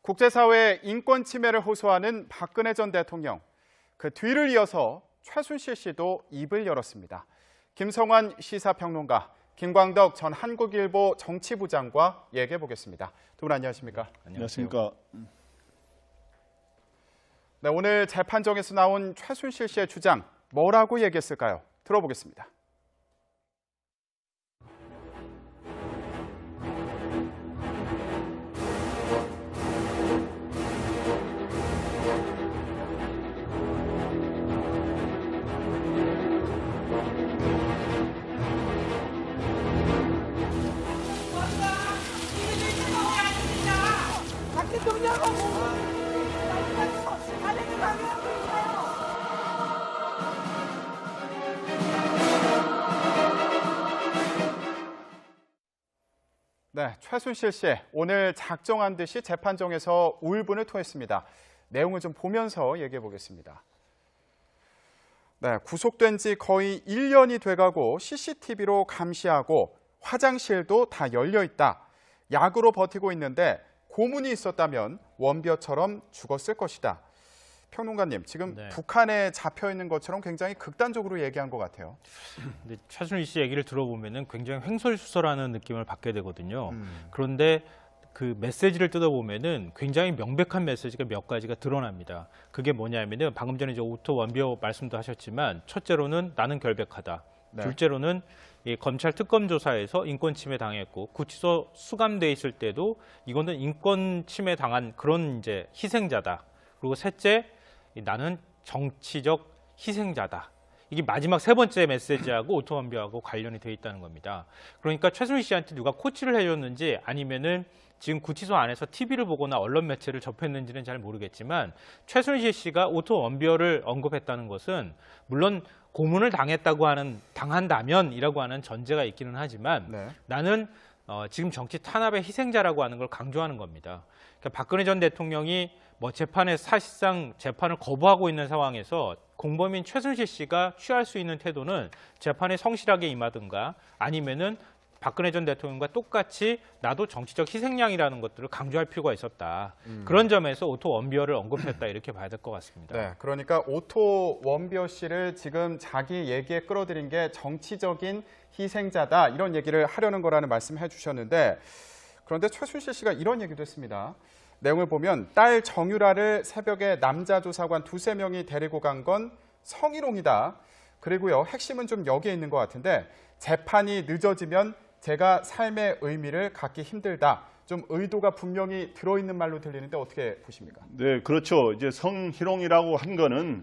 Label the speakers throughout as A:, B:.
A: 국제사회의 인권 침해를 호소하는 박근혜 전 대통령. 그 뒤를 이어서 최순실 씨도 입을 열었습니다. 김성환 시사평론가, 김광덕 전 한국일보 정치부장과 얘기해 보겠습니다. 두 분 안녕하십니까?
B: 안녕하십니까?
A: 네, 오늘 재판정에서 나온 최순실 씨의 주장 뭐라고 얘기했을까요? 들어보겠습니다. 네, 최순실 씨 오늘 작정한 듯이 재판정에서 울분을 토했습니다. 내용을 좀 보면서 얘기해 보겠습니다. 네, 구속된 지 거의 1년이 돼가고 CCTV로 감시하고 화장실도 다 열려 있다. 약으로 버티고 있는데 고문이 있었다면 원비어처럼 죽었을 것이다. 평론가님, 지금 북한에 잡혀 있는 것처럼 굉장히 극단적으로 얘기한 것 같아요.
C: 근데 최순실 씨 얘기를 들어보면은 굉장히 횡설수설하는 느낌을 받게 되거든요. 그런데 그 메시지를 뜯어보면은 굉장히 명백한 메시지가 몇 가지가 드러납니다. 그게 뭐냐면은 방금 전에 이제 오토 원비어 말씀도 하셨지만 첫째로는 나는 결백하다. 네. 둘째로는 이 검찰 특검 조사에서 인권 침해 당했고 구치소 수감돼 있을 때도 이거는 인권 침해 당한 그런 이제 희생자다. 그리고 셋째, 나는 정치적 희생자다. 이게 마지막 세 번째 메시지하고 오토 원비어하고 관련이 돼 있다는 겁니다. 그러니까 최순실 씨한테 누가 코치를 해줬는지 아니면은 지금 구치소 안에서 TV를 보거나 언론 매체를 접했는지는 잘 모르겠지만 최순실 씨가 오토 원비어를 언급했다는 것은 물론 고문을 당한다면이라고 하는 전제가 있기는 하지만 나는 지금 정치 탄압의 희생자라고 하는 걸 강조하는 겁니다. 그러니까 박근혜 전 대통령이 뭐 재판에 사실상 재판을 거부하고 있는 상황에서 공범인 최순실 씨가 취할 수 있는 태도는 재판에 성실하게 임하든가 아니면은 박근혜 전 대통령과 똑같이 나도 정치적 희생양이라는 것들을 강조할 필요가 있었다. 그런 점에서 오토 원비어를 언급했다 이렇게 봐야 될 것 같습니다.
A: 네, 그러니까 오토 원비어 씨를 지금 자기 얘기에 끌어들인 게 정치적인 희생자다 이런 얘기를 하려는 거라는 말씀해 주셨는데 그런데 최순실 씨가 이런 얘기도 했습니다. 내용을 보면 딸 정유라를 새벽에 남자 조사관 2~3명이 데리고 간 건 성희롱이다. 그리고요, 핵심은 좀 여기에 있는 것 같은데 재판이 늦어지면 제가 삶의 의미를 갖기 힘들다. 좀 의도가 분명히 들어있는 말로 들리는데 어떻게 보십니까?
B: 네, 그렇죠. 이제 성희롱이라고 한 거는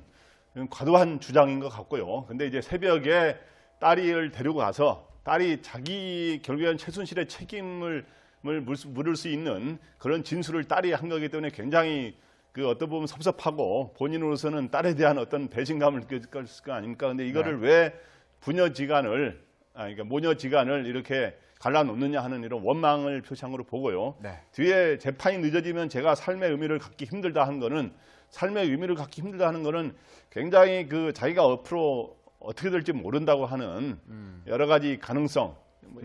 B: 과도한 주장인 것 같고요. 근데 이제 새벽에 딸을 데리고 가서 딸이 자기 결국엔 최순실의 책임을 물을 수 있는 그런 진술을 딸이 한 거기 때문에 굉장히 그 어떤 부분 섭섭하고 본인으로서는 딸에 대한 어떤 배신감을 느낄 거 아닙니까? 근데 이거를 왜 그러니까 모녀지간을 이렇게 갈라놓느냐 하는 이런 원망을 표시한 거로 보고요. 뒤에 재판이 늦어지면 제가 삶의 의미를 갖기 힘들다 하는 거는 삶의 의미를 갖기 힘들다 하는 거는 굉장히 그 자기가 앞으로 어떻게 될지 모른다고 하는 여러 가지 가능성,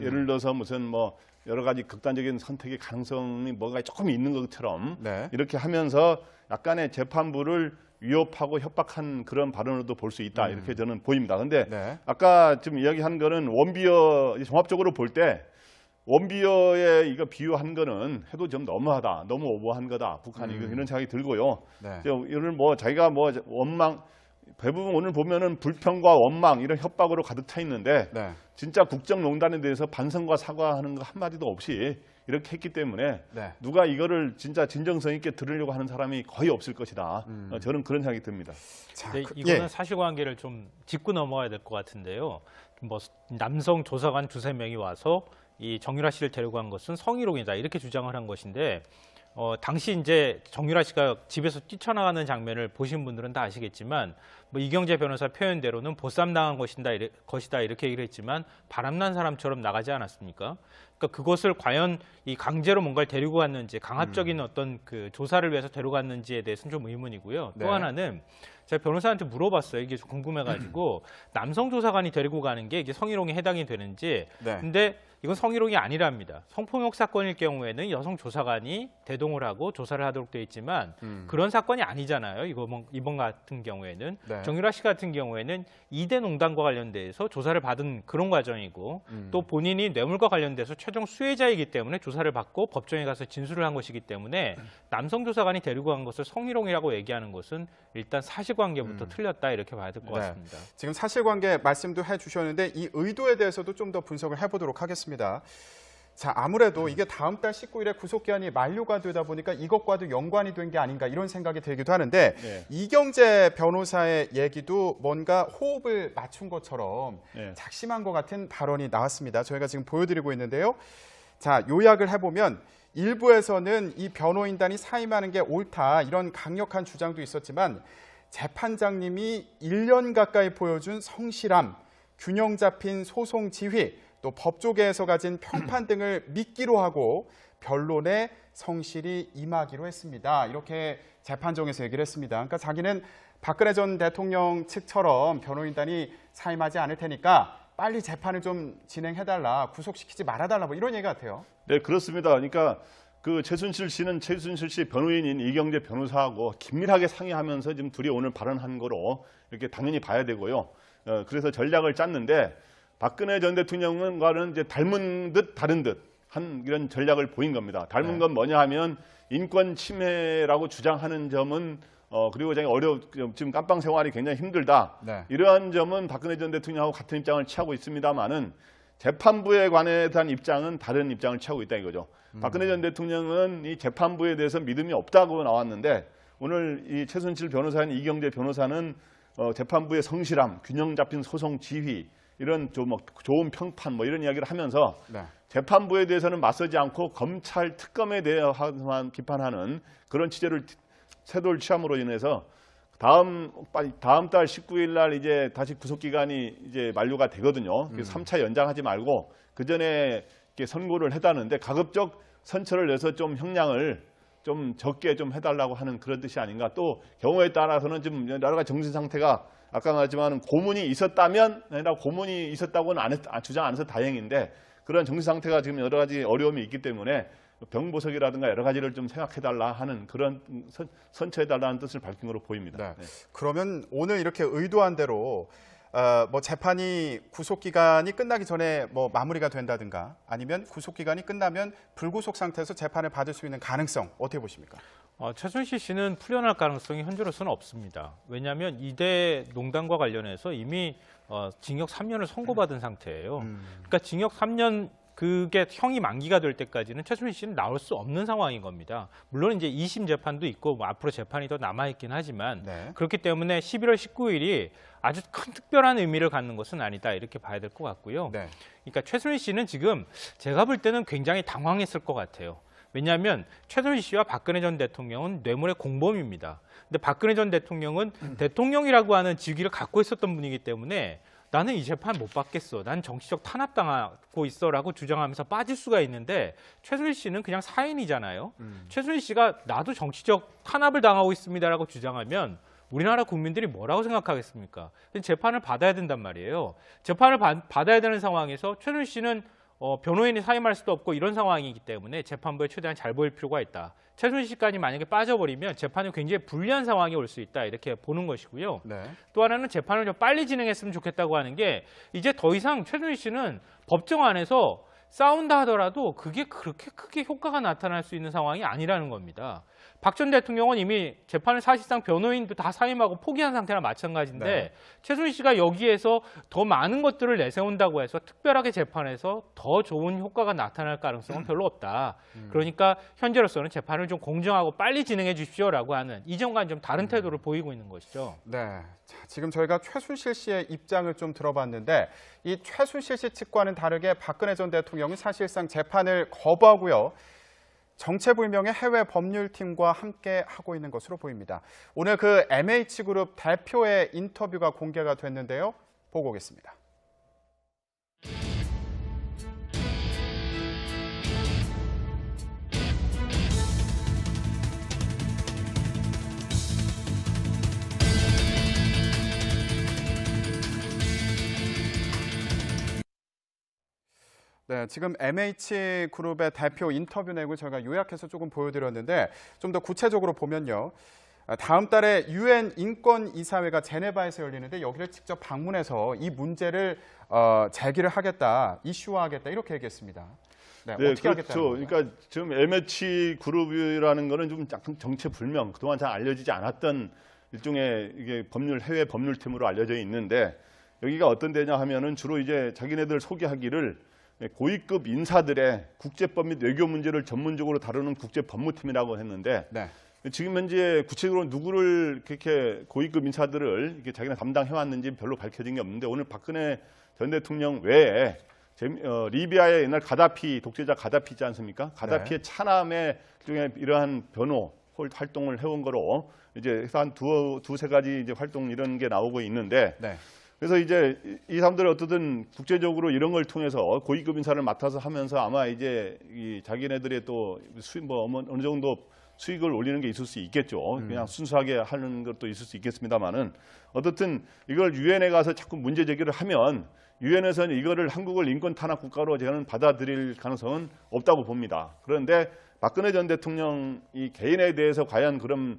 B: 예를 들어서 무슨 뭐 여러 가지 극단적인 선택의 가능성이 뭐가 조금 있는 것처럼 이렇게 하면서 약간의 재판부를 위협하고 협박한 그런 발언으로도 볼 수 있다 이렇게 저는 보입니다. 그런데 아까 지금 이야기한 거는 원비어 종합적으로 볼 때 원비어에 이거 비유한 거는 해도 좀 너무하다, 너무 오버한 거다 북한이 이런 생각이 들고요. 이를 뭐 자기가 뭐 원망 대부분 오늘 보면은 불평과 원망 이런 협박으로 가득 차 있는데 진짜 국정농단에 대해서 반성과 사과하는 거 한마디도 없이 이렇게 했기 때문에 누가 이거를 진짜 진정성 있게 들으려고 하는 사람이 거의 없을 것이다. 저는 그런 생각이 듭니다.
C: 자, 이거는 사실관계를 좀 짚고 넘어가야 될 것 같은데요. 뭐 남성 조사관 2~3명이 와서 이 정유라 씨를 데리고 간 것은 성희롱이다 이렇게 주장을 한 것인데 당시 이제 정유라 씨가 집에서 뛰쳐나가는 장면을 보신 분들은 다 아시겠지만 뭐 이경재 변호사 표현대로는 보쌈당한 것이다 이렇게 얘기를 했지만 바람난 사람처럼 나가지 않았습니까? 그러니까 그것을 과연 이 강제로 뭔가를 데리고 갔는지 강압적인 어떤 그 조사를 위해서 데려갔는지에 대해서는 좀 의문이고요. 또 하나는 제가 변호사한테 물어봤어요. 이게 궁금해가지고 남성 조사관이 데리고 가는 게 이게 성희롱에 해당이 되는지. 근데 이건 성희롱이 아니랍니다. 성폭력 사건일 경우에는 여성 조사관이 대동을 하고 조사를 하도록 되어 있지만 그런 사건이 아니잖아요. 이번 같은 경우에는
A: 네.
C: 정유라 씨 같은 경우에는 2대 농단과 관련돼서 조사를 받은 그런 과정이고 또 본인이 뇌물과 관련돼서 최종 수혜자이기 때문에 조사를 받고 법정에 가서 진술을 한 것이기 때문에 남성 조사관이 데리고 간 것을 성희롱이라고 얘기하는 것은 일단 사실관계부터 틀렸다 이렇게 봐야 될 것
A: 네.
C: 같습니다.
A: 지금 사실관계 말씀도 해주셨는데 이 의도에 대해서도 좀 더 분석을 해보도록 하겠습니다. 자, 아무래도 이게 다음 달 19일에 구속기한이 만료가 되다 보니까 이것과도 연관이 된 게 아닌가 이런 생각이 들기도 하는데
B: 네.
A: 이경재 변호사의 얘기도 뭔가 호흡을 맞춘 것처럼
B: 네.
A: 작심한 것 같은 발언이 나왔습니다. 저희가 지금 보여드리고 있는데요. 자, 요약을 해보면 일부에서는 이 변호인단이 사임하는 게 옳다 이런 강력한 주장도 있었지만 재판장님이 1년 가까이 보여준 성실함, 균형 잡힌 소송 지휘, 또 법조계에서 가진 평판 등을 믿기로 하고 변론에 성실히 임하기로 했습니다. 이렇게 재판정에서 얘기를 했습니다. 그러니까 자기는 박근혜 전 대통령 측처럼 변호인단이 사임하지 않을 테니까 빨리 재판을 좀 진행해달라, 구속시키지 말아달라 뭐 이런 얘기 같아요.
B: 네, 그렇습니다. 그러니까 그 최순실 씨는 최순실 씨 변호인인 이경재 변호사하고 긴밀하게 상의하면서 지금 둘이 오늘 발언한 거로 이렇게 당연히 봐야 되고요. 그래서 전략을 짰는데 박근혜 전 대통령과는 이제 닮은 듯 다른 듯 한 이런 전략을 보인 겁니다. 닮은 건 뭐냐 하면 인권 침해라고 주장하는 점은 그리고 지금 깜빵 생활이 굉장히 힘들다.
A: 네.
B: 이러한 점은 박근혜 전 대통령하고 같은 입장을 취하고 있습니다만은 재판부에 관해 대한 입장은 다른 입장을 취하고 있다 이거죠. 박근혜 전 대통령은 이 재판부에 대해서 믿음이 없다고 나왔는데 오늘 이 최순실 변호사인 이경재 변호사는 재판부의 성실함, 균형 잡힌 소송 지휘 이런 좋은 평판 뭐 이런 이야기를 하면서
A: 네.
B: 재판부에 대해서는 맞서지 않고 검찰 특검에 대해서만 비판하는 그런 취재를 태도를 취함으로 인해서 다음 달 19일 날 이제 다시 구속 기간이 이제 만료가 되거든요. 그래서 3차 연장하지 말고 그 전에 선고를 해다는데 가급적 선처를 내서 좀 형량을 좀 적게 좀 해달라고 하는 그런 뜻이 아닌가. 또 경우에 따라서는 좀 여러 가지 정신 상태가 아까 말했지만 고문이 있었다면 아니라 고문이 있었다고는 주장 안 해서 다행인데 그런 정신 상태가 지금 여러 가지 어려움이 있기 때문에 병보석이라든가 여러 가지를 좀 생각해달라 하는 그런 선처해달라는 뜻을 밝힌 것으로 보입니다.
A: 네.
B: 네.
A: 그러면 오늘 이렇게 의도한 대로 뭐 재판이 구속 기간이 끝나기 전에 뭐 마무리가 된다든가 아니면 구속 기간이 끝나면 불구속 상태에서 재판을 받을 수 있는 가능성 어떻게 보십니까?
C: 최순실 씨는 풀려날 가능성이 현재로서는 없습니다. 왜냐하면 2대 농단과 관련해서 이미 징역 3년을 선고받은 상태예요. 그러니까 징역 3년 그게 형이 만기가 될 때까지는 최순실 씨는 나올 수 없는 상황인 겁니다. 물론 이제 2심 재판도 있고 뭐 앞으로 재판이 더 남아있긴 하지만
A: 네.
C: 그렇기 때문에 11월 19일이 아주 큰 특별한 의미를 갖는 것은 아니다 이렇게 봐야 될 것 같고요.
A: 네.
C: 그러니까 최순실 씨는 지금 제가 볼 때는 굉장히 당황했을 것 같아요. 왜냐하면 최순실 씨와 박근혜 전 대통령은 뇌물의 공범입니다. 근데 박근혜 전 대통령은 대통령이라고 하는 직위를 갖고 있었던 분이기 때문에 나는 이 재판 못 받겠어. 난 정치적 탄압당하고 있어라고 주장하면서 빠질 수가 있는데 최순실 씨는 그냥 사인이잖아요. 최순실 씨가 나도 정치적 탄압을 당하고 있습니다라고 주장하면 우리나라 국민들이 뭐라고 생각하겠습니까? 재판을 받아야 된단 말이에요. 재판을 받아야 되는 상황에서 최순실 씨는 변호인이 사임할 수도 없고 이런 상황이기 때문에 재판부에 최대한 잘 보일 필요가 있다. 최순실 씨까지 만약에 빠져버리면 재판이 굉장히 불리한 상황이 올 수 있다 이렇게 보는 것이고요.
A: 네.
C: 또 하나는 재판을 좀 빨리 진행했으면 좋겠다고 하는 게 이제 더 이상 최순실 씨는 법정 안에서 싸운다 하더라도 그게 그렇게 크게 효과가 나타날 수 있는 상황이 아니라는 겁니다. 박 전 대통령은 이미 재판을 사실상 변호인도 다 사임하고 포기한 상태나 마찬가지인데
A: 네.
C: 최순실 씨가 여기에서 더 많은 것들을 내세운다고 해서 특별하게 재판에서 더 좋은 효과가 나타날 가능성은 별로 없다. 그러니까 현재로서는 재판을 좀 공정하고 빨리 진행해 주십시오라고 하는 이전과는 좀 다른 태도를 보이고 있는 것이죠.
A: 네. 자, 지금 저희가 최순실 씨의 입장을 좀 들어봤는데 이 최순실 씨 측과는 다르게 박근혜 전 대통령은 사실상 재판을 거부하고요. 정체불명의 해외 법률팀과 함께 하고 있는 것으로 보입니다. 오늘 그 MH그룹 대표의 인터뷰가 공개가 됐는데요. 보고 오겠습니다. 네, 네, 지금 MH그룹의 대표 인터뷰 내용을 저희가 요약해서 조금 보여드렸는데 좀 더 구체적으로 보면요. 다음 달에 UN 인권이사회가 제네바에서 열리는데 여기를 직접 방문해서 이 문제를 제기를 하겠다, 이슈화하겠다 이렇게 얘기했습니다. 네,
B: 네,
A: 어떻게 하겠다는
B: 그렇죠.
A: 건가요?
B: 그러니까 지금 MH그룹이라는 거는 좀 약간 정체불명, 그동안 잘 알려지지 않았던 일종의 이게 해외 법률팀으로 알려져 있는데 여기가 어떤 데냐 하면은 주로 이제 자기네들 소개하기를 고위급 인사들의 국제법 및 외교 문제를 전문적으로 다루는 국제법무팀이라고 했는데
A: 네.
B: 지금 현재 구체적으로 누구를 그렇게 고위급 인사들을 이렇게 자기네 담당해 왔는지 별로 밝혀진 게 없는데 오늘 박근혜 전 대통령 외에 리비아의 옛날 가다피 독재자 가다피 있지 않습니까? 가다피의 차남의 중에 이러한 변호 활동을 해온 거로 이제 한 두세 가지 이제 활동 이런 게 나오고 있는데
A: 네.
B: 그래서 이제 이 사람들이 어떻든 국제적으로 이런 걸 통해서 고위급 인사를 맡아서 하면서 아마 이제 이 자기네들의 또 수익 어느 정도 수익을 올리는 게 있을 수 있겠죠. 그냥 순수하게 하는 것도 있을 수 있겠습니다만은 어떻든 이걸 유엔에 가서 자꾸 문제 제기를 하면 유엔에서는 이거를 한국을 인권 탄압 국가로 저는 받아들일 가능성은 없다고 봅니다. 그런데 박근혜 전 대통령 이 개인에 대해서 과연 그런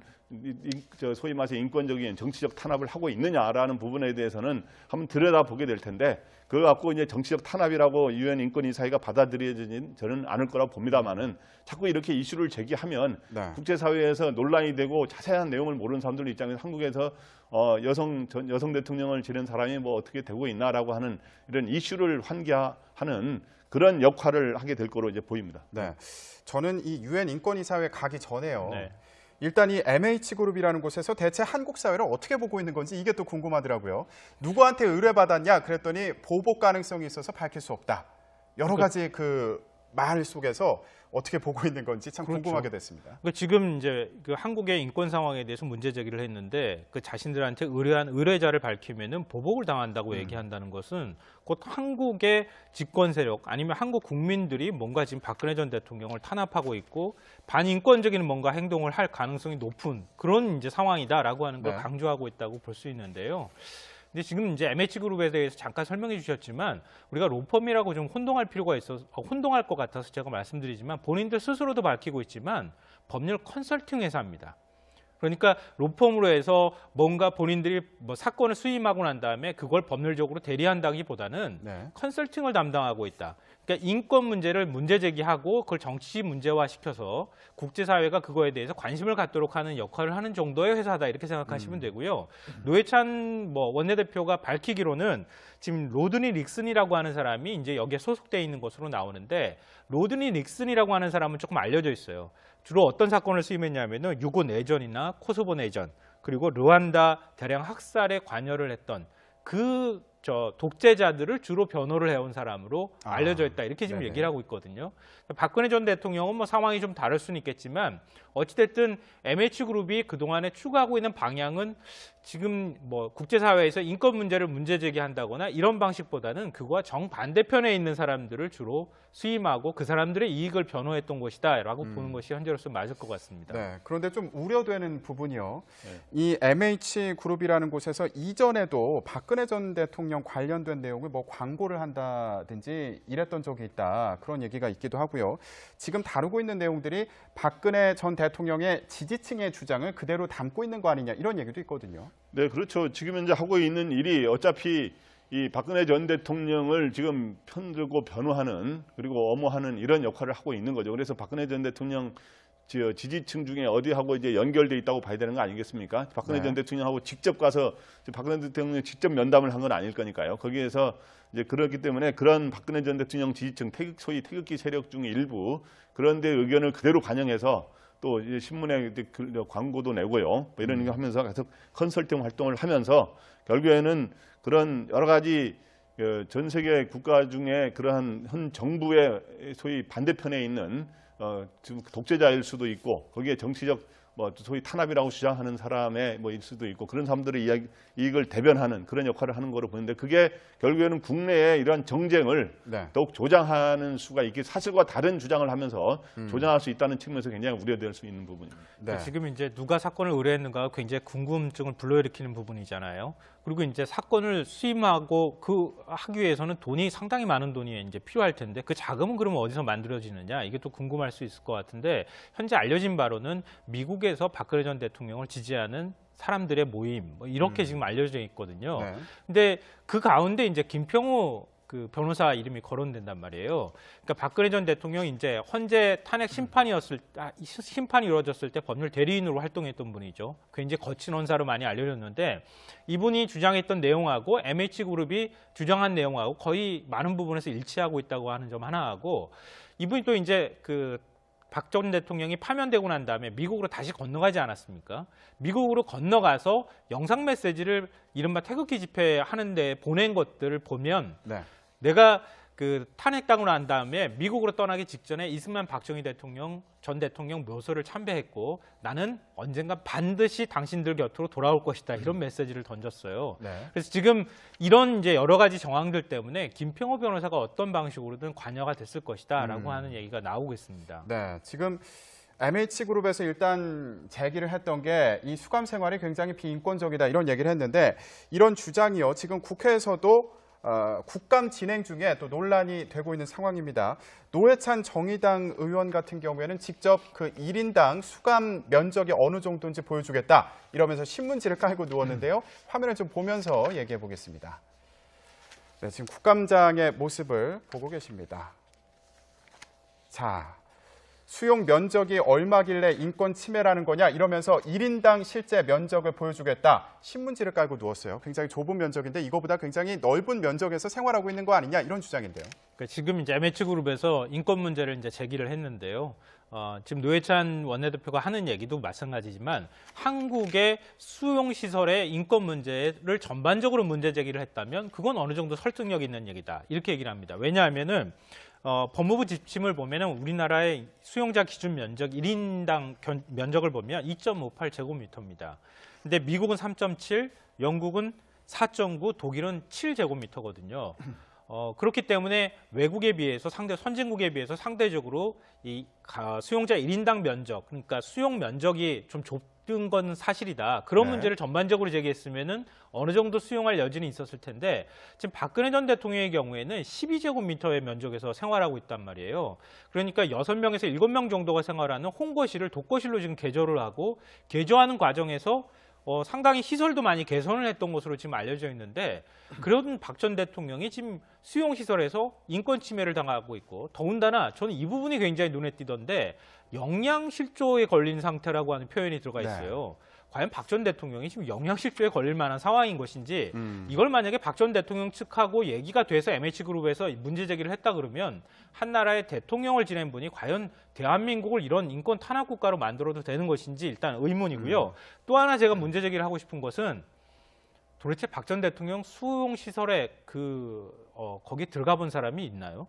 B: 소위 말해서 인권적인 정치적 탄압을 하고 있느냐라는 부분에 대해서는 한번 들여다보게 될 텐데 그거 갖고 이제 정치적 탄압이라고 유엔 인권이사회가 받아들여지는 저는 않을 거라고 봅니다만은 자꾸 이렇게 이슈를 제기하면
A: 네. 국제사회에서
B: 논란이 되고 자세한 내용을 모르는 사람들 입장에서 한국에서 여성 대통령을 지낸 사람이 뭐 어떻게 되고 있나라고 하는 이런 이슈를 환기하는 그런 역할을 하게 될 거로 이제 보입니다.
A: 네, 저는 이 UN 인권이사회 가기 전에요.
C: 네.
A: 일단 이 MH그룹이라는 곳에서 대체 한국 사회를 어떻게 보고 있는 건지 이게 또 궁금하더라고요. 누구한테 의뢰받았냐 그랬더니 보복 가능성이 있어서 밝힐 수 없다. 여러 가지 그 말 속에서 어떻게 보고 있는 건지 참
C: 그렇죠.
A: 궁금하게 됐습니다.
C: 지금 이제 그 한국의 인권 상황에 대해서 문제 제기를 했는데 그 자신들한테 의뢰한 의뢰자를 밝히면은 보복을 당한다고 얘기한다는 것은 곧 한국의 집권 세력 아니면 한국 국민들이 뭔가 지금 박근혜 전 대통령을 탄압하고 있고 반인권적인 뭔가 행동을 할 가능성이 높은 그런 이제 상황이다라고 하는 걸
A: 네.
C: 강조하고 있다고 볼 수 있는데요. 근데 지금 이제 MH그룹에 대해서 잠깐 설명해 주셨지만 우리가 로펌이라고 좀 혼동할 필요가 있어서 혼동할 것 같아서 제가 말씀드리지만 본인들 스스로도 밝히고 있지만 법률 컨설팅 회사입니다. 그러니까 로펌으로 해서 뭔가 본인들이 뭐 사건을 수임하고 난 다음에 그걸 법률적으로 대리한다기보다는
A: 네.
C: 컨설팅을 담당하고 있다. 그러니까 인권 문제를 문제 제기하고 그걸 정치 문제화 시켜서 국제사회가 그거에 대해서 관심을 갖도록 하는 역할을 하는 정도의 회사다 이렇게 생각하시면 되고요. 노회찬 원내대표가 밝히기로는 지금 로드니 닉슨이라고 하는 사람이 이제 여기에 소속돼 있는 것으로 나오는데 로드니 닉슨이라고 하는 사람은 조금 알려져 있어요. 주로 어떤 사건을 수임했냐면은 유고 내전이나 코소보 내전 그리고 르완다 대량 학살에 관여를 했던 그 독재자들을 주로 변호를 해온 사람으로 알려져 있다 이렇게 지금
A: 네네.
C: 얘기를 하고 있거든요. 박근혜 전 대통령은 뭐 상황이 좀 다를 수는 있겠지만 어찌됐든 MH그룹이 그동안에 추구하고 있는 방향은 지금 뭐 국제사회에서 인권 문제를 문제 제기한다거나 이런 방식보다는 그거와 정반대편에 있는 사람들을 주로 수임하고 그 사람들의 이익을 변호했던 것이다라고 보는 것이 현재로서 맞을 것 같습니다.
A: 네, 그런데 좀 우려되는 부분이요.
B: 네.
A: 이 MH그룹이라는 곳에서 이전에도 박근혜 전 대통령 관련된 내용을 뭐 광고를 한다든지 이랬던 적이 있다. 그런 얘기가 있기도 하고요. 지금 다루고 있는 내용들이 박근혜 전 대통령의 지지층의 주장을 그대로 담고 있는 거 아니냐 이런 얘기도 있거든요.
B: 네, 그렇죠. 지금 현재 하고 있는 일이 어차피 이 박근혜 전 대통령을 지금 편들고 변호하는 그리고 엄호하는 이런 역할을 하고 있는 거죠. 그래서 박근혜 전 대통령 지지층 중에 어디하고 이제 연결돼 있다고 봐야 되는 거 아니겠습니까? 박근혜
A: 네.
B: 전 대통령하고 직접 가서 박근혜 대통령이 직접 면담을 한 건 아닐 거니까요. 거기에서 이제 그렇기 때문에 그런 박근혜 전 대통령 지지층 소위 태극기 세력 중에 일부 그런 데 의견을 그대로 반영해서 또 이제 신문에 광고도 내고요. 뭐 이런 거 하면서 계속 컨설팅 활동을 하면서 결국에는 그런 여러 가지 전 세계 국가 중에 그러한 현 정부의 소위 반대편에 있는 지금 독재자일 수도 있고 거기에 정치적 뭐 소위 탄압이라고 주장하는 사람의 뭐일 수도 있고 그런 사람들의 이익을 대변하는 그런 역할을 하는 거로 보는데 그게 결국에는 국내에 이러한 정쟁을
A: 네.
B: 더욱 조장하는 수가 있게 사실과 다른 주장을 하면서 조장할 수 있다는 측면에서 굉장히 우려될 수 있는 부분입니다.
A: 네.
C: 지금 이제 누가 사건을 의뢰했는가가 굉장히 궁금증을 불러일으키는 부분이잖아요. 그리고 이제 사건을 수임하고 하기 위해서는 돈이 상당히 많은 돈이 이제 필요할 텐데 그 자금은 그러면 어디서 만들어지느냐 이게 또 궁금할 수 있을 것 같은데 현재 알려진 바로는 미국에서 박근혜 전 대통령을 지지하는 사람들의 모임 뭐 이렇게 지금 알려져 있거든요.
A: 네.
C: 근데 그 가운데 이제 김평우 그 변호사 이름이 거론된단 말이에요. 그러니까 박근혜 전 대통령이 이제 헌재 탄핵 심판이 이루어졌을 때 법률 대리인으로 활동했던 분이죠. 굉장히 거친 언사로 많이 알려졌는데 이분이 주장했던 내용하고 MH그룹이 주장한 내용하고 거의 많은 부분에서 일치하고 있다고 하는 점 하나하고 이분이 또 이제 박 전 대통령이 파면되고 난 다음에 미국으로 다시 건너가지 않았습니까? 미국으로 건너가서 영상 메시지를 이른바 태극기 집회하는 데 보낸 것들을 보면
A: 네.
C: 내가 탄핵당하고 난 다음에 미국으로 떠나기 직전에 이승만 박정희 전 대통령 묘소를 참배했고 나는 언젠가 반드시 당신들 곁으로 돌아올 것이다 이런 메시지를 던졌어요.
A: 네.
C: 그래서 지금 이런 이제 여러 가지 정황들 때문에 김평호 변호사가 어떤 방식으로든 관여가 됐을 것이다라고 하는 얘기가 나오고 있습니다.
A: 네, 지금 MH그룹에서 일단 제기를 했던 게 이 수감 생활이 굉장히 비인권적이다 이런 얘기를 했는데 이런 주장이요. 지금 국회에서도 국감 진행 중에 또 논란이 되고 있는 상황입니다. 노회찬 정의당 의원 같은 경우에는 직접 그 1인당 수감 면적이 어느 정도인지 보여주겠다 이러면서 신문지를 깔고 누웠는데요. 화면을 좀 보면서 얘기해 보겠습니다. 네, 지금 국감장의 모습을 보고 계십니다. 자, 수용 면적이 얼마길래 인권 침해라는 거냐 이러면서 1인당 실제 면적을 보여주겠다. 신문지를 깔고 누웠어요. 굉장히 좁은 면적인데 이거보다 굉장히 넓은 면적에서 생활하고 있는 거 아니냐 이런 주장인데요.
C: 그러니까 지금 이제 MH그룹에서 인권 문제를 이제 제기를 했는데요. 지금 노회찬 원내대표가 하는 얘기도 마찬가지지만 한국의 수용시설의 인권 문제를 전반적으로 문제 제기를 했다면 그건 어느 정도 설득력 있는 얘기다. 이렇게 얘기를 합니다. 왜냐하면은 법무부 지침을 보면은 우리나라의 수용자 기준 면적 1인당 면적을 보면 2.58제곱미터입니다. 근데 미국은 3.7, 영국은 4.9, 독일은 7제곱미터거든요. 그렇기 때문에 외국에 비해서 선진국에 비해서 상대적으로 이 수용자 1인당 면적, 그러니까 수용 면적이 좀 좁은 건 사실이다. 그런
A: 네.
C: 문제를 전반적으로 제기했으면은 어느 정도 수용할 여지는 있었을 텐데 지금 박근혜 전 대통령의 경우에는 12제곱미터의 면적에서 생활하고 있단 말이에요. 그러니까 6명에서 7명 정도가 생활하는 홍거실을 독거실로 지금 개조를 하고 개조하는 과정에서 상당히 시설도 많이 개선을 했던 것으로 지금 알려져 있는데 그런 박 전 대통령이 지금 수용시설에서 인권 침해를 당하고 있고 더군다나 저는 이 부분이 굉장히 눈에 띄던데 영양실조에 걸린 상태라고 하는 표현이 들어가 있어요. 네. 과연 박 전 대통령이 지금 영양실조에 걸릴 만한 상황인 것인지 이걸 만약에 박 전 대통령 측하고 얘기가 돼서 MH그룹에서 문제 제기를 했다 그러면 한 나라의 대통령을 지낸 분이 과연 대한민국을 이런 인권 탄압 국가로 만들어도 되는 것인지 일단 의문이고요. 또 하나 제가 문제 제기를 하고 싶은 것은 도대체 박 전 대통령 수용시설에 거기 들어가 본 사람이 있나요?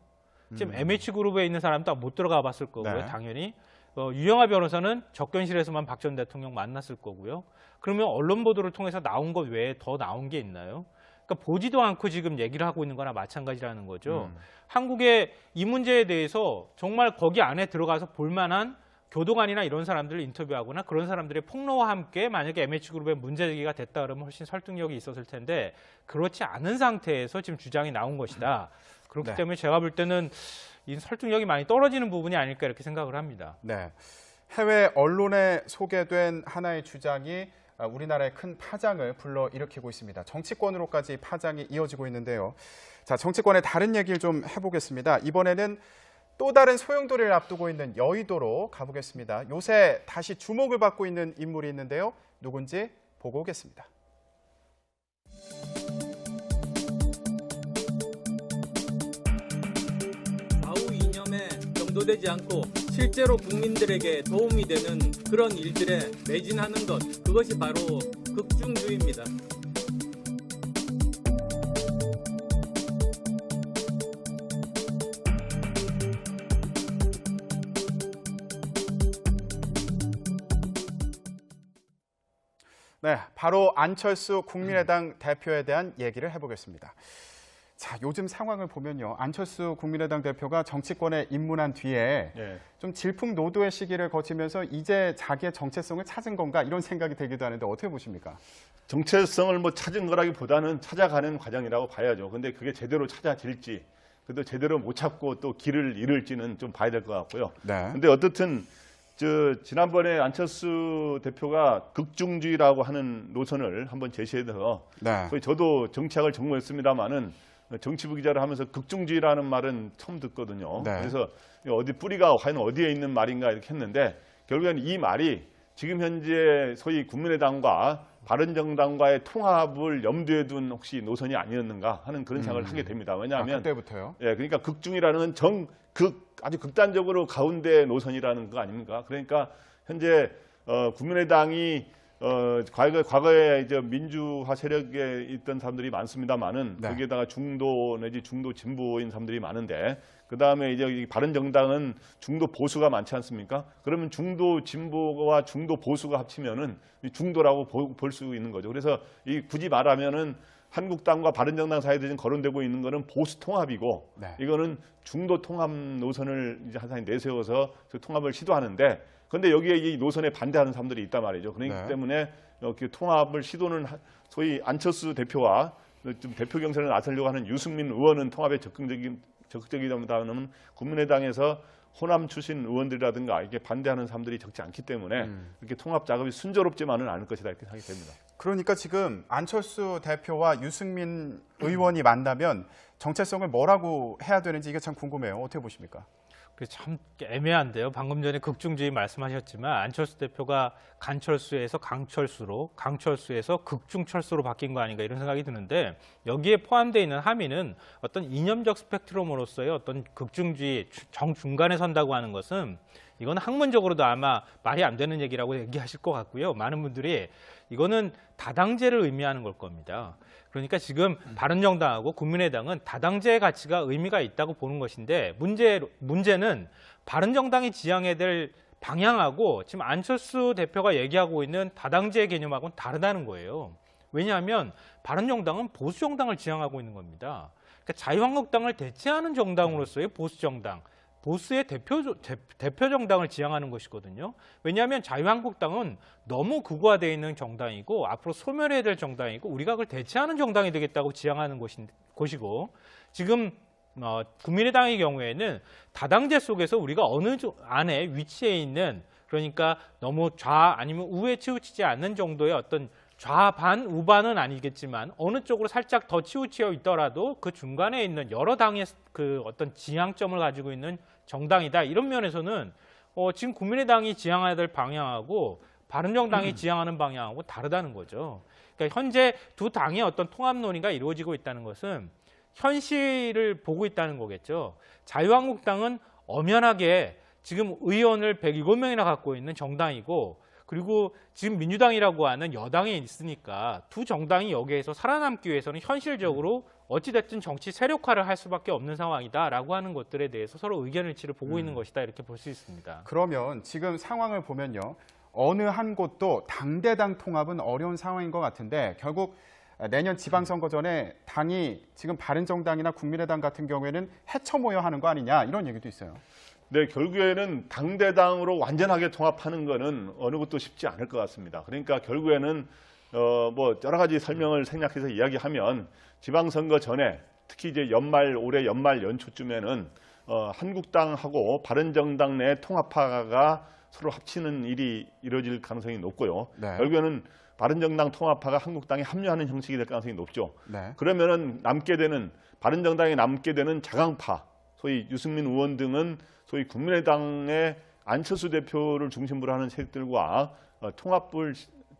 C: 지금 MH그룹에 있는 사람도 못 들어가 봤을 거고요.
A: 네.
C: 당연히. 유영하 변호사는 접견실에서만 박 전 대통령 만났을 거고요. 그러면 언론 보도를 통해서 나온 것 외에 더 나온 게 있나요? 그러니까 보지도 않고 지금 얘기를 하고 있는 거나 마찬가지라는 거죠. 한국의 이 문제에 대해서 정말 거기 안에 들어가서 볼 만한 교도관이나 이런 사람들을 인터뷰하거나 그런 사람들의 폭로와 함께 만약에 MH그룹에 문제 제기가 됐다 그러면 훨씬 설득력이 있었을 텐데 그렇지 않은 상태에서 지금 주장이 나온 것이다. 그렇기
A: 네.
C: 때문에 제가 볼 때는 이 설득력이 많이 떨어지는 부분이 아닐까 이렇게 생각을 합니다.
A: 네, 해외 언론에 소개된 하나의 주장이 우리나라의 큰 파장을 불러일으키고 있습니다. 정치권으로까지 파장이 이어지고 있는데요. 자, 정치권의 다른 얘기를 좀 해보겠습니다. 이번에는 또 다른 소용돌이를 앞두고 있는 여의도로 가보겠습니다. 요새 다시 주목을 받고 있는 인물이 있는데요. 누군지 보고 오겠습니다.
D: 좌우 이념에 경도되지 않고 실제로 국민들에게 도움이 되는 그런 일들에 매진하는 것, 그것이 바로 극중주의입니다.
A: 네, 바로 안철수 국민의당 대표에 대한 얘기를 해보겠습니다. 자, 요즘 상황을 보면요. 안철수 국민의당 대표가 정치권에 입문한 뒤에 좀 질풍노도의 시기를 거치면서 이제 자기의 정체성을 찾은 건가 이런 생각이 들기도 하는데 어떻게 보십니까?
B: 정체성을 뭐 찾은 거라기보다는 찾아가는 과정이라고 봐야죠. 근데 그게 제대로 찾아질지, 그래도 제대로 못 찾고 또 길을 잃을지는 좀 봐야 될 것 같고요.
A: 네.
B: 근데 어떻든 지난번에 안철수 대표가 극중주의라고 하는 노선을 한번 제시해서 저도 정치학을 전공했습니다마는 정치부 기자를 하면서 극중주의라는 말은 처음 듣거든요. 그래서 어디 뿌리가 과연 어디에 있는 말인가 이렇게 했는데 결국엔 이 말이 지금 현재 소위 국민의당과 바른정당과의 통합을 염두에 둔 혹시 노선이 아니었는가 하는 그런 생각을 하게 됩니다. 왜냐하면
A: 그때부터요?
B: 그러니까 극중이라는 건 아주 극단적으로 가운데 노선이라는 거 아닙니까? 그러니까 현재 국민의당이 과거에 이제 민주화 세력에 있던 사람들이 많습니다만은 거기에다가 중도 내지 중도 진보인 사람들이 많은데 그 다음에 이제 이 바른정당은 중도 보수가 많지 않습니까? 그러면 중도 진보와 중도 보수가 합치면은 중도라고 볼 수 있는 거죠. 그래서 굳이 말하면은 한국당과 바른정당 사이에 지금 거론되고 있는 거는 보수 통합이고 이거는 중도 통합 노선을 이제 항상 내세워서 그 통합을 시도하는데 그런데 여기에 이 노선에 반대하는 사람들이 있단 말이죠. 그렇기 때문에 이렇게 통합을 시도는 소위 안철수 대표와 좀 대표 경선에 나서려고 하는 유승민 의원은 통합에 적극적이다면 국민의당에서 호남 출신 의원들이라든가 이게 반대하는 사람들이 적지 않기 때문에 이렇게 통합 작업이 순조롭지만은 않을 것이다 이렇게 생각이 됩니다.
A: 그러니까 지금 안철수 대표와 유승민 의원이 만나면 정체성을 뭐라고 해야 되는지 이게 참 궁금해요. 어떻게 보십니까?
C: 참 애매한데요. 방금 전에 극중주의 말씀하셨지만 안철수 대표가 간철수에서 강철수로, 강철수에서 극중철수로 바뀐 거 아닌가 이런 생각이 드는데 여기에 포함되어 있는 함의는 어떤 이념적 스펙트럼으로서의 어떤 극중주의 정중간에 선다고 하는 것은 이건 학문적으로도 아마 말이 안 되는 얘기라고 얘기하실 것 같고요. 많은 분들이 이거는 다당제를 의미하는 걸 겁니다. 그러니까 지금 바른정당하고 국민의당은 다당제의 가치가 의미가 있다고 보는 것인데 문제는 바른정당이 지향해야 될 방향하고 지금 안철수 대표가 얘기하고 있는 다당제의 개념하고는 다르다는 거예요. 왜냐하면 바른정당은 보수정당을 지향하고 있는 겁니다. 그러니까 자유한국당을 대체하는 정당으로서의 보수정당, 보수의 대표 정당을 지향하는 것이거든요. 왜냐하면 자유한국당은 너무 극우화되어 있는 정당이고 앞으로 소멸해야 될 정당이고 우리가 그걸 대체하는 정당이 되겠다고 지향하는 것이고 지금 국민의당의 경우에는 다당제 속에서 우리가 어느 안에 위치해 있는 그러니까 너무 좌 아니면 우에 치우치지 않는 정도의 어떤 좌반, 우반은 아니겠지만 어느 쪽으로 살짝 더 치우쳐 있더라도 그 중간에 있는 여러 당의 그 어떤 지향점을 가지고 있는 정당이다. 이런 면에서는 지금 국민의당이 지향해야 될 방향하고 바른정당이 지향하는 방향하고 다르다는 거죠. 그러니까 현재 두 당의 어떤 통합 논의가 이루어지고 있다는 것은 현실을 보고 있다는 거겠죠. 자유한국당은 엄연하게 지금 의원을 107명이나 갖고 있는 정당이고 그리고 지금 민주당이라고 하는 여당이 있으니까 두 정당이 여기에서 살아남기 위해서는 현실적으로 어찌됐든 정치 세력화를 할 수밖에 없는 상황이다라고 하는 것들에 대해서 서로 의견 일치를 보고 있는 것이다 이렇게 볼 수 있습니다.
A: 그러면 지금 상황을 보면요. 어느 한 곳도 당대당 통합은 어려운 상황인 것 같은데 결국 내년 지방선거 전에 당이 지금 바른정당이나 국민의당 같은 경우에는 헤쳐모여 하는 거 아니냐 이런 얘기도 있어요.
B: 네, 결국에는 당대당으로 완전하게 통합하는 거는 어느 것도 쉽지 않을 것 같습니다. 그러니까 결국에는 뭐 여러 가지 설명을 생략해서 이야기하면 지방선거 전에 특히 이제 올해 연말 연초쯤에는 한국당하고 바른정당 내 통합파가 서로 합치는 일이 이루어질 가능성이 높고요. 결국에는 바른정당 통합파가 한국당에 합류하는 형식이 될 가능성이 높죠. 그러면은 바른정당에 남게 되는 자강파, 소위 유승민 의원 등은 소위 국민의당의 안철수 대표를 중심으로 하는 세력들과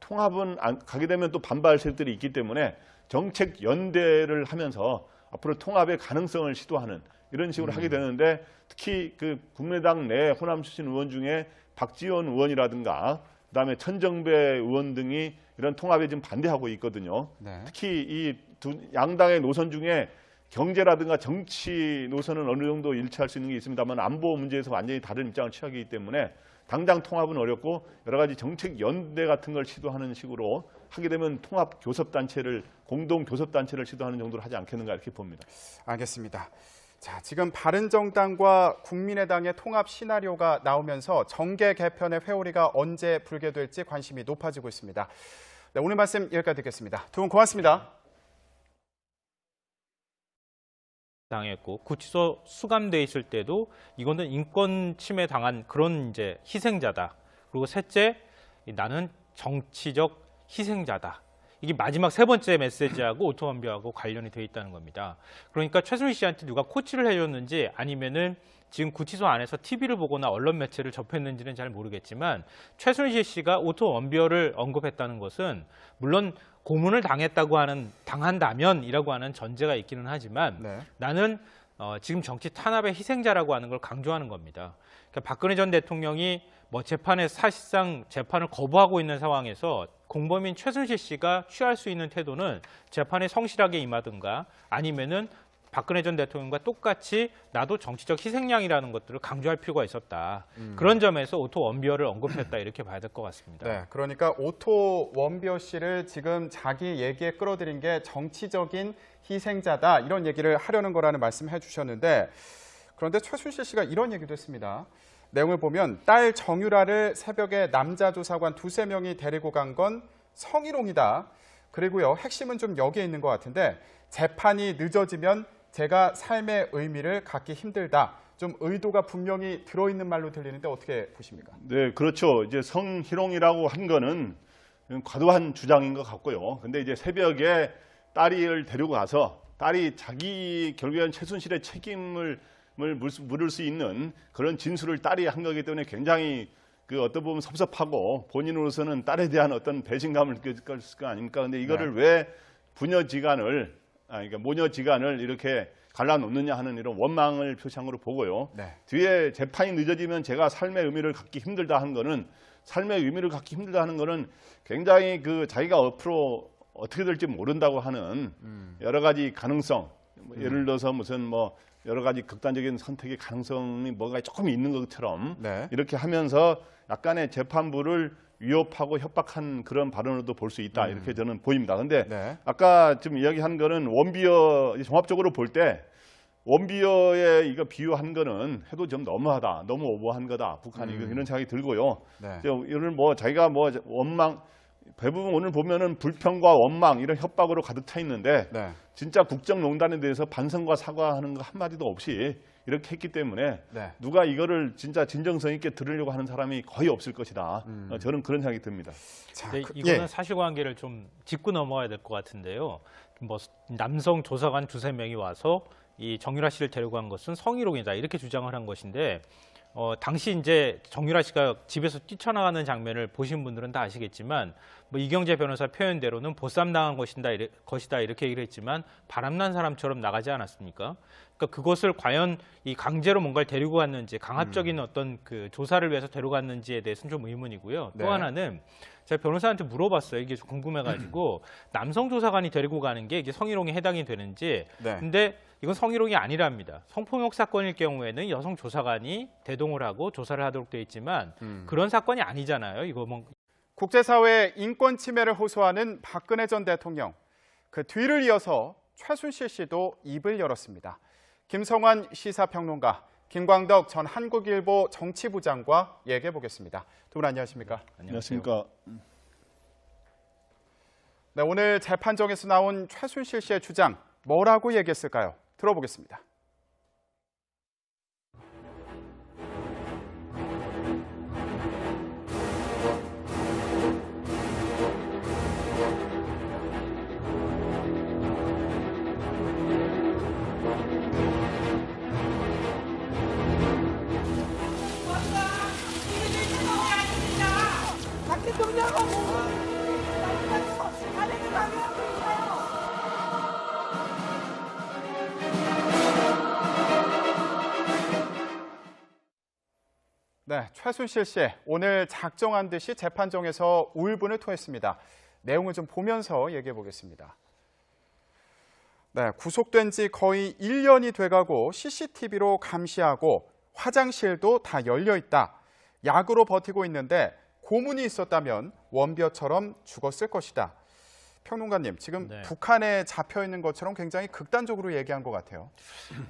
B: 통합은 가게 되면 또 반발 세력들이 있기 때문에 정책 연대를 하면서 앞으로 통합의 가능성을 시도하는 이런 식으로 하게 되는데 특히 그 국민의당 내 호남 출신 의원 중에 박지원 의원이라든가 그다음에 천정배 의원 등이 이런 통합에 지금 반대하고 있거든요. 특히 이 두 양당의 노선 중에 경제라든가 정치 노선은 어느 정도 일치할 수 있는 게 있습니다만 안보 문제에서 완전히 다른 입장을 취하기 때문에 당장 통합은 어렵고 여러 가지 정책 연대 같은 걸 시도하는 식으로 하게 되면 통합 교섭단체를 공동 교섭단체를 시도하는 정도로 하지 않겠는가 이렇게 봅니다.
A: 알겠습니다. 자, 지금 바른정당과 국민의당의 통합 시나리오가 나오면서 정계 개편의 회오리가 언제 불게 될지 관심이 높아지고 있습니다. 네, 오늘 말씀 여기까지 듣겠습니다. 두 분 고맙습니다.
C: 당했고 구치소 수감돼 있을 때도 이거는 인권 침해 당한 그런 이제 희생자다. 그리고 셋째, 나는 정치적 희생자다. 이게 마지막 세 번째 메시지하고 오토원비하고 관련이 돼 있다는 겁니다. 그러니까 최순실 씨한테 누가 코치를 해줬는지 아니면은 지금 구치소 안에서 TV를 보거나 언론 매체를 접했는지는 잘 모르겠지만 최순실 씨가 오토원비어를 언급했다는 것은 물론 고문을 당한다면이라고 하는 전제가 있기는 하지만
A: 네.
C: 나는 지금 정치 탄압의 희생자라고 하는 걸 강조하는 겁니다. 그러니까 박근혜 전 대통령이 뭐 재판에 사실상 재판을 거부하고 있는 상황에서 공범인 최순실 씨가 취할 수 있는 태도는 재판에 성실하게 임하든가 아니면은 박근혜 전 대통령과 똑같이 나도 정치적 희생양이라는 것들을 강조할 필요가 있었다. 그런 점에서 오토 원비어를 언급했다 이렇게 봐야 될 것 같습니다.
A: 네, 그러니까 오토 원비어 씨를 지금 자기 얘기에 끌어들인 게 정치적인 희생자다 이런 얘기를 하려는 거라는 말씀해 주셨는데 그런데 최순실 씨가 이런 얘기도 했습니다. 내용을 보면 딸 정유라를 새벽에 남자 조사관 2~3명이 데리고 간 건 성희롱이다. 그리고요, 핵심은 좀 여기에 있는 것 같은데 재판이 늦어지면 제가 삶의 의미를 갖기 힘들다. 좀 의도가 분명히 들어있는 말로 들리는데 어떻게 보십니까?
B: 네, 그렇죠. 이제 성희롱이라고 한 거는 과도한 주장인 것 같고요. 근데 이제 새벽에 딸을 데리고 가서 딸이 자기 결국엔 최순실의 책임을 물을 수 있는 그런 진술을 딸이 한 거기 때문에 굉장히 어떤 부분 섭섭하고 본인으로서는 딸에 대한 어떤 배신감을 느낄 거 아닙니까? 근데 이거를 왜 그러니까 모녀지간을 이렇게 갈라놓느냐 하는 이런 원망을 표상으로 보고요.
A: 네.
B: 뒤에 재판이 늦어지면 제가 삶의 의미를 갖기 힘들다 하는 거는 굉장히 자기가 앞으로 어떻게 될지 모른다고 하는 여러 가지 가능성, 예를 들어서 무슨 여러 가지 극단적인 선택의 가능성이 뭐가 조금 있는 것처럼
A: 네.
B: 이렇게 하면서 약간의 재판부를 위협하고 협박한 그런 발언으로도 볼 수 있다 이렇게 저는 보입니다. 그런데
A: 네.
B: 아까 지금 이야기한 거는 원비어 종합적으로 볼 때 원비어에 이거 비유한 거는 해도 좀 너무하다, 너무 오버한 거다 북한이 이런 생각이 들고요.
A: 네.
B: 이를 자기가 원망 대부분 오늘 보면은 불평과 원망 이런 협박으로 가득 차 있는데
A: 네.
B: 진짜 국정농단에 대해서 반성과 사과하는 거 한마디도 없이 이렇게 했기 때문에
A: 네.
B: 누가 이거를 진짜 진정성 있게 들으려고 하는 사람이 거의 없을 것이다. 저는 그런 생각이 듭니다.
A: 자,
C: 네, 이거는 사실관계를 좀 짚고 넘어가야 될 것 같은데요. 남성 조사관 2~3명이 와서 이 정유라 씨를 데리고 간 것은 성희롱이다 이렇게 주장을 한 것인데 당시 이제 정유라 씨가 집에서 뛰쳐나가는 장면을 보신 분들은 다 아시겠지만 이경재 변호사 표현대로는 보쌈당한 것이다 이렇게 얘기를 했지만 바람난 사람처럼 나가지 않았습니까? 그러니까 그것을 과연 이 강제로 뭔가를 데리고 갔는지 강압적인 어떤 조사를 위해서 데려갔는지에 대해서는 좀 의문이고요.
A: 네.
C: 또 하나는 제가 변호사한테 물어봤어요. 이게 좀 궁금해가지고 남성 조사관이 데리고 가는 게 이게 성희롱에 해당이 되는지.
A: 네.
C: 근데 이건 성희롱이 아니랍니다. 성폭력 사건일 경우에는 여성 조사관이 대동을 하고 조사를 하도록 돼 있지만 그런 사건이 아니잖아요. 이거
A: 국제사회의 인권 침해를 호소하는 박근혜 전 대통령. 그 뒤를 이어서 최순실 씨도 입을 열었습니다. 김성환 시사평론가, 김광덕 전 한국일보 정치부장과 얘기해 보겠습니다. 두 분 안녕하십니까?
B: 안녕하십니까?
A: 네, 오늘 재판정에서 나온 최순실 씨의 주장 뭐라고 얘기했을까요? 들어보겠습니다. 네, 최순실 씨 오늘 작정한 듯이 재판정에서 울분을 토했습니다. 내용을 좀 보면서 얘기해 보겠습니다. 네, 구속된 지 거의 1년이 돼가고 CCTV로 감시하고 화장실도 다 열려 있다. 약으로 버티고 있는데 고문이 있었다면 원벼처럼 죽었을 것이다. 평론가님, 지금
C: 네.
A: 북한에 잡혀 있는 것처럼 굉장히 극단적으로 얘기한 것 같아요.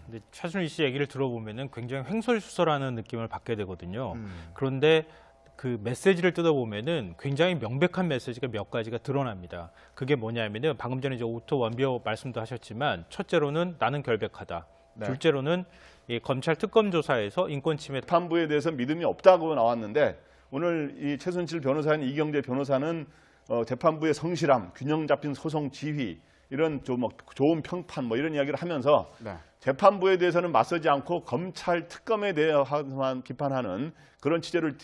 C: 근데 최순실 씨 얘기를 들어보면은 굉장히 횡설수설하는 느낌을 받게 되거든요. 그런데 그 메시지를 뜯어보면은 굉장히 명백한 메시지가 몇 가지가 드러납니다. 그게 뭐냐면은 방금 전에 이제 오토 원비어 말씀도 하셨지만 첫째로는 나는 결백하다.
A: 네.
C: 둘째로는 이 검찰 특검 조사에서 인권 침해
B: 재판부에 대해서 믿음이 없다고 나왔는데 오늘 이 최순실 변호사인 이경재 변호사는 재판부의 성실함, 균형 잡힌 소송 지휘 이런 좀 좋은 평판 뭐 이런 이야기를 하면서
A: 네.
B: 재판부에 대해서는 맞서지 않고 검찰 특검에 대해서만 비판하는 그런 취재를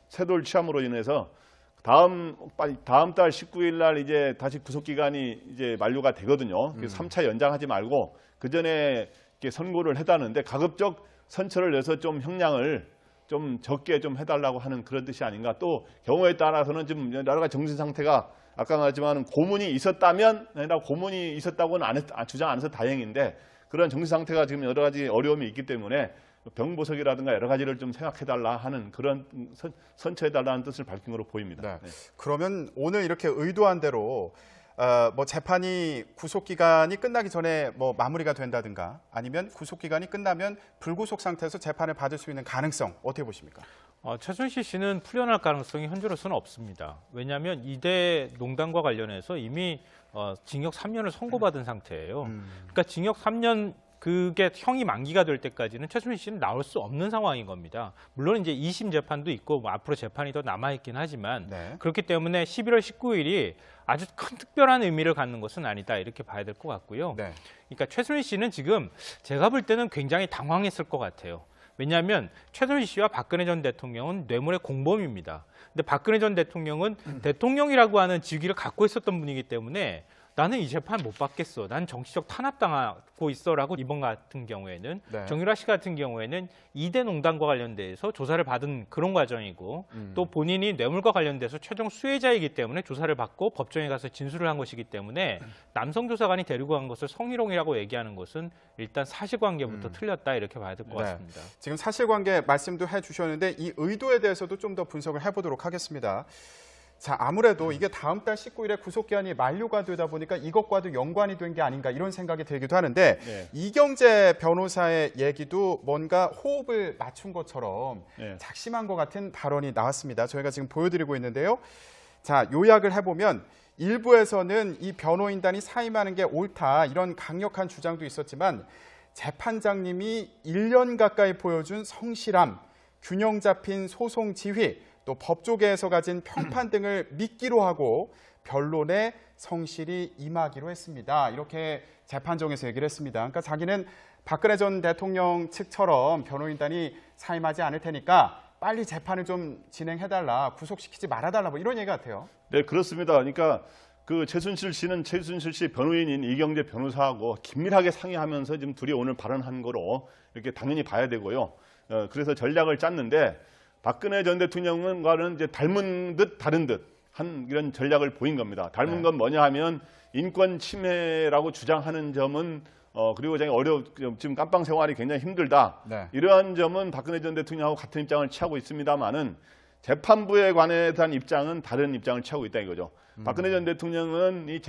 B: 세돌 취함으로 인해서 다음 달 19일 날 이제 다시 구속 기간이 이제 만료가 되거든요. 그래서 3차 연장하지 말고 그 전에 선고를 해달는데 가급적 선처를 내서 좀 형량을 좀 적게 좀 해달라고 하는 그런 뜻이 아닌가. 또 경우에 따라서는 좀 여러 가지 정신 상태가 아까 말했지만 고문이 있었다면 아니라 고문이 있었다고는 주장 안 해서 다행인데 그런 정신 상태가 지금 여러 가지 어려움이 있기 때문에 병보석이라든가 여러 가지를 좀 생각해달라 하는 그런 선처해달라는 뜻을 밝힌 것으로 보입니다.
A: 네.
B: 네.
A: 그러면 오늘 이렇게 의도한 대로 뭐 재판이 구속 기간이 끝나기 전에 뭐 마무리가 된다든가 아니면 구속 기간이 끝나면 불구속 상태에서 재판을 받을 수 있는 가능성 어떻게 보십니까?
C: 최순실 씨는 풀려날 가능성이 현재로서는 없습니다. 왜냐하면 이대 농단과 관련해서 이미 징역 3년을 선고받은 상태예요. 그러니까 징역 3년 그게 형이 만기가 될 때까지는 최순실 씨는 나올 수 없는 상황인 겁니다. 물론 이제 2심 재판도 있고 뭐 앞으로 재판이 더 남아있긴 하지만
A: 네.
C: 그렇기 때문에 11월 19일이 아주 큰 특별한 의미를 갖는 것은 아니다 이렇게 봐야 될 것 같고요.
A: 네.
C: 그러니까 최순실 씨는 지금 제가 볼 때는 굉장히 당황했을 것 같아요. 왜냐하면 최순실 씨와 박근혜 전 대통령은 뇌물의 공범입니다. 근데 박근혜 전 대통령은 대통령이라고 하는 직위를 갖고 있었던 분이기 때문에 나는 이 재판 못 받겠어. 난 정치적 탄압당하고 있어라고 이번 같은 경우에는
A: 네.
C: 정유라 씨 같은 경우에는 2대 농단과 관련돼서 조사를 받은 그런 과정이고 또 본인이 뇌물과 관련돼서 최종 수혜자이기 때문에 조사를 받고 법정에 가서 진술을 한 것이기 때문에 남성 조사관이 데리고 간 것을 성희롱이라고 얘기하는 것은 일단 사실관계부터 틀렸다 이렇게 봐야 될 것
A: 네.
C: 같습니다.
A: 지금 사실관계 말씀도 해주셨는데 이 의도에 대해서도 좀 더 분석을 해보도록 하겠습니다. 자, 아무래도 이게 다음 달 19일에 구속기한이 만료가 되다 보니까 이것과도 연관이 된 게 아닌가 이런 생각이 들기도 하는데
B: 네.
A: 이경재 변호사의 얘기도 뭔가 호흡을 맞춘 것처럼
B: 네.
A: 작심한 것 같은 발언이 나왔습니다. 저희가 지금 보여드리고 있는데요. 자, 요약을 해보면 일부에서는 이 변호인단이 사임하는 게 옳다 이런 강력한 주장도 있었지만 재판장님이 1년 가까이 보여준 성실함, 균형 잡힌 소송 지휘, 또 법조계에서 가진 평판 등을 믿기로 하고 변론에 성실히 임하기로 했습니다. 이렇게 재판정에서 얘기를 했습니다. 그러니까 자기는 박근혜 전 대통령 측처럼 변호인단이 사임하지 않을 테니까 빨리 재판을 좀 진행해달라, 구속시키지 말아달라 뭐 이런 얘기 같아요.
B: 네, 그렇습니다. 그러니까 그 최순실 씨는 최순실 씨 변호인인 이경재 변호사하고 긴밀하게 상의하면서 지금 둘이 오늘 발언한 거로 이렇게 당연히 봐야 되고요. 그래서 전략을 짰는데 박근혜 전 대통령과는 이제 닮은 듯 다른 듯 한 이런 전략을 보인 겁니다. 닮은 건 뭐냐 하면 인권 침해라고 주장하는 점은 그리고 지금 깜빵 생활이 굉장히 힘들다.
A: 네.
B: 이러한 점은 박근혜 전 대통령하고 같은 입장을 취하고 있습니다만은 재판부에 관해서 한 입장은 다른 입장을 취하고 있다 이거죠. 박근혜 전 대통령은 이